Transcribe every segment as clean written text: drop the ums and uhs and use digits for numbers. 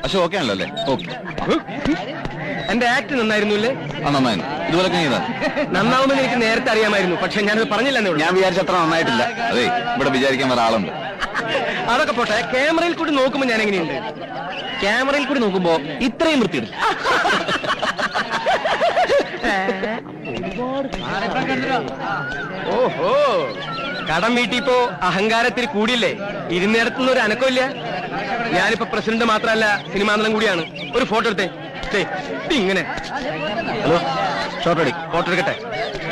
പക്ഷെ ഓക്കെ ആണല്ലോ അല്ലേ? ഓക്കെ. എന്റെ ആക്ട് നന്നായിരുന്നുല്ലേ? നന്നായിരുന്നു. ഇതുപോലെ നന്നാവുമെന്ന് എനിക്ക് നേരത്തെ അറിയാമായിരുന്നു, പക്ഷെ ഞാനത് പറഞ്ഞില്ലെന്നേ ഉള്ളൂ. ഞാൻ വിചാരിച്ചത്ര നന്നായിട്ടില്ല. അതെ, ഇവിടെ വിചാരിക്കാൻ വേറെ ആളുണ്ട്. അതൊക്കെ പോട്ടെ, ക്യാമറയിൽ കൂടി നോക്കുമ്പോ ഞാൻ എങ്ങനെയുണ്ട്? ക്യാമറയിൽ കൂടി നോക്കുമ്പോ ഇത്രയും വൃത്തിയിടും. ഓഹോ, കടം വീട്ടിപ്പോ അഹങ്കാരത്തിൽ കൂടിയില്ലേ? ഇരുന്നിടത്തുനിന്ന് ഒരു അനക്കമില്ല. ഞാനിപ്പോ പ്രസിഡന്റ് മാത്രമല്ല, സിനിമാന്തളം കൂടിയാണ്. ഒരു ഫോട്ടോ എടുത്തേ. ഇങ്ങനെ. Hello, shot ready. ഫോട്ടോ എടുക്കട്ടെ.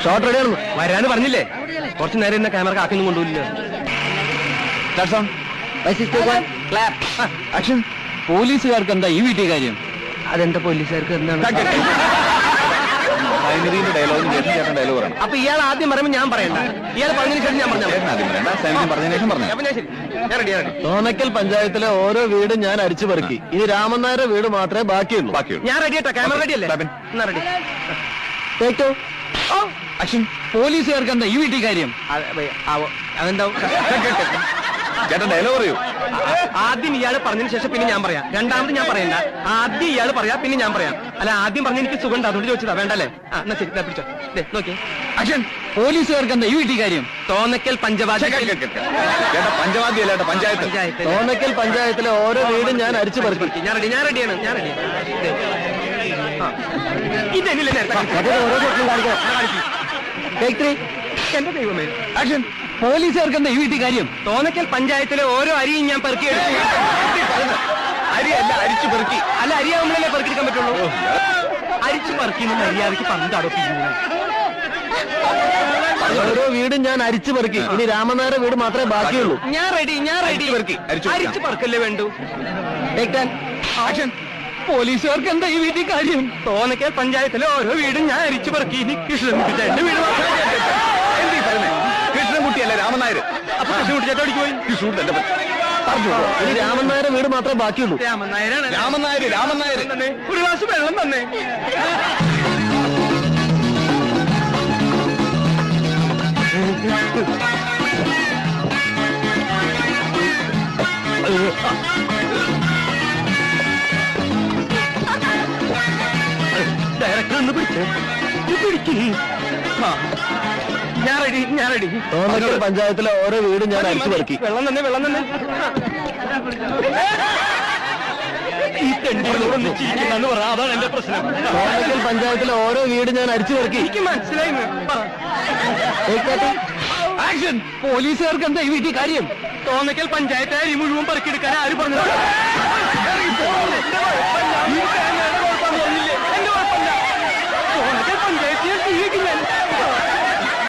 ഷോട്ട് റെഡി ആയിരുന്നു. വരാന്ന് പറഞ്ഞില്ലേ? കുറച്ചു നേരം ഇന്ന ക്യാമറ കാക്കൊന്നും കൊണ്ടുപോയില്ല. പോലീസുകാർക്ക് എന്താ ഈ വീട്ടിൽ കാര്യം? അതെന്താ പോലീസുകാർക്ക് എന്താണ്? സൈനികന്റെ ഡയലോഗിന് ശേഷം ചേട്ടൻ ഡയലോഗ് പറയണം. അപ്പൊ ഇയാൾ ആദ്യം പറയുമ്പോൾ ഞാൻ പറയണ്ട. ഇയാൾ പറഞ്ഞതിന് ശേഷം ഞാൻ പറഞ്ഞു. ആദ്യം പറയണ്ട, സൈനികൻ പറഞ്ഞതിന് ശേഷം പറഞ്ഞു. അപ്പൊ ഞാൻ ശരി, ഞാൻ റെഡി. തോന്നക്കൽ പഞ്ചായത്തിലെ ഓരോ വീടും ഞാൻ അരിച്ചു പെറുക്കി. ഇനി രാമനായരുടെ വീട് മാത്രമേ ബാക്കിയുള്ളൂ. ഞാൻ റെഡി ആട്ടോ. ക്യാമറ റെഡി അല്ലേ? എന്നാ റെഡി. അശ്വിൻ, പോലീസുകാർക്ക് എന്താ ഈ വീട്ടിൽ കാര്യം? അതെന്താ? ചേട്ടൻ ഡയലോഗ് പറയൂ. ആദ്യം ഇയാൾ പറഞ്ഞതിന് ശേഷം പിന്നെ ഞാൻ പറയാം. രണ്ടാമത് ഞാൻ പറയണ്ട. ആദ്യം ഇയാൾ പറയാ, പിന്നെ ഞാൻ പറയാം. അല്ല, ആദ്യം പറഞ്ഞ എനിക്ക് സുഖം ഉണ്ട്, അതുകൊണ്ട് ചോദിച്ചതാ. വേണ്ടല്ലേ? എന്നാ ശരി, പിടിച്ചോ. നോക്കി. അശ്വിൻ, പോലീസുകാർക്ക് എന്താ ഈ വീട്ടിൽ കാര്യം? തോന്നക്കൽ പഞ്ചവാദ്യം. ചേട്ടാ പഞ്ചവാദ്യം അല്ല, പഞ്ചായത്ത്. തോന്നക്കൽ പഞ്ചായത്തിലെ ഓരോ വീടും ഞാൻ അരിച്ചു പെറുക്കി. ഞാൻ റെഡിയാണ്. ഇതെന്നില്ല എന്റെ ദൈവമേ. അശ്വിൻ, പോലീസുകാർക്ക് എന്താ ഈ വീട്ടിൽ കാര്യം? തോന്നക്കൽ പഞ്ചായത്തിലെ ഓരോ അരിയും ഞാൻ പെറുക്കിയെടുത്തു. അരിയല്ല, അരിച്ചു പെറുക്കി. അല്ല, അരിയാവുമ്പോഴല്ലേ പെറുക്കിയെടുക്കാൻ പറ്റുള്ളൂ. അരിച്ചു പെറുക്കി മര്യാദക്ക് പന്താടൊപ്പിക്കുന്നു. ഓരോ വീടും ഞാൻ അരിച്ചു പെറുക്കി. ഇനി രാമനായരുടെ വീട് മാത്രമേ ബാക്കിയുള്ളൂ. ഞാൻ റെഡി. അരിച്ചു പെറുക്കല്ലേ വേണ്ടു. ആക്ഷൻ. പോലീസുകാർക്ക് എന്താ ഈ വീട്ടിൽ കാര്യം? തോന്നക്കൽ പഞ്ചായത്തിലെ ഓരോ വീടും ഞാൻ അരിച്ചു പെറുക്കി. ഇനി കൃഷ്ണൻകുട്ടി എന്റെ വീട് എന്തീ പറയുന്നേ? കൃഷ്ണൻകുട്ടിയല്ല, രാമനായർ. അപ്പൊ കൃഷ്ണൻകുട്ടി ചേട്ടടിക്ക് പോയി. ഇനി രാമനായരുടെ വീട് മാത്രമേ ബാക്കിയുള്ളൂ. രാമനായരാണ്. രാമനായർ. ഒരു ഗ്ലാസ് വെള്ളം തന്നെ. ഡയറക്ടർ ഒന്ന് പിടിച്ചേ. ഞാൻ റെഡി. തോന്നക്കൽ പഞ്ചായത്തിലെ ഓരോ വീടും ഞാൻ അരിച്ചു പെറുക്കി. വെള്ളം തന്നെ. ഈ തെണ്ടികളോടൊന്ന് ചിരിക്കുന്നെന്ന് പറ. അതാണ് എന്റെ പ്രശ്നം. തോന്നക്കൽ പഞ്ചായത്തിലെ ഓരോ വീടും ഞാൻ അരിച്ചു പെറുക്കി. എനിക്ക് മനസ്സിലായി. ആക്ഷൻ. പോലീസുകാർക്ക് എന്താ ഈ വീട്ടിൽ കാര്യം? തോന്നക്കൽ പഞ്ചായത്ത് അരി മുഴുവൻ പെറുക്കിയെടുക്കാൻ ആര് പറഞ്ഞു?